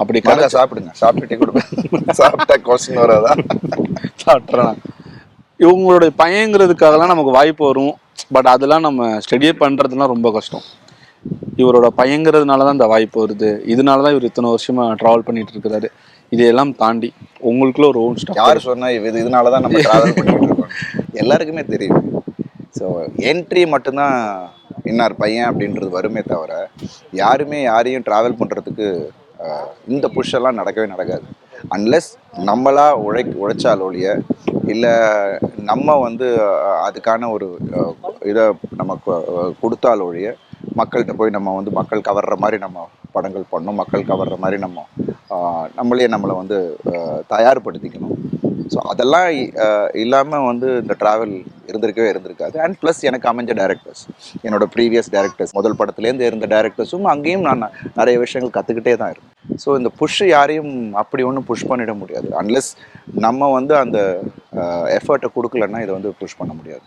அப்படி மாங்காய் சாப்பிடுங்க, சாப்பிட்டுட்டே கொடுப்பேன். சாப்பிட்டா கொஸ்டின் வராதா? சாப்பிட்றேன். இவங்களுடைய பையங்கிறதுக்காகலாம் நமக்கு வாய்ப்பு வரும். பட் அதெல்லாம் நம்ம ஸ்டடியே பண்ணுறதுலாம் ரொம்ப கஷ்டம். இவரோட பையங்கிறதுனால தான் இந்த வாய்ப்பு வருது. இதனால தான் இவர் இத்தனை வருஷமா ட்ராவல் பண்ணிட்டு இருக்கிறாரு. இதையெல்லாம் தாண்டி உங்களுக்குள்ள ஒரு ஓன் ஸ்டாப். யார் சொன்னா இதனால தான் நம்ம ட்ராவல் பண்ணிட்டு இருக்கோம்? எல்லாருக்குமே தெரியும். ஸோ என்ட்ரி மட்டும்தான் இன்னார் பையன் அப்படின்றது வருமே தவிர யாருமே யாரையும் ட்ராவல் பண்ணுறதுக்கு இந்த புஷெல்லாம் நடக்கவே நடக்காது. அன்லெஸ் நம்மளா உழைச்சால் ஒழிய, இல்லை நம்ம வந்து அதுக்கான ஒரு இதை நமக்கு கொடுத்தால் ஒழிய, மக்கள்கிட்ட போய் நம்ம வந்து மக்கள் கவர்ற மாதிரி நம்ம படங்கள் பண்ணணும், மக்கள் கவர்ற மாதிரி நம்ம நம்மளை வந்து தயார்படுத்திக்கணும். ஸோ அதெல்லாம் இல்லாமல் வந்து இந்த ட்ராவல் இருந்திருக்காது. அண்ட் ப்ளஸ் எனக்கு அமைஞ்ச டேரக்டர்ஸ், என்னோட ப்ரீவியஸ் டேரக்டர்ஸ், முதல் படத்துலேருந்து இருந்த டேரக்டர்ஸும் அங்கேயும் நான் நிறைய விஷயங்கள் கற்றுக்கிட்டே தான் இருக்கேன். ஸோ இந்த புஷ் யாரையும் அப்படி ஒன்றும் புஷ் பண்ணிட முடியாது. அன்லெஸ் நம்ம வந்து அந்த எஃபர்ட்டை கொடுக்கலன்னா இதை வந்து புஷ் பண்ண முடியாது.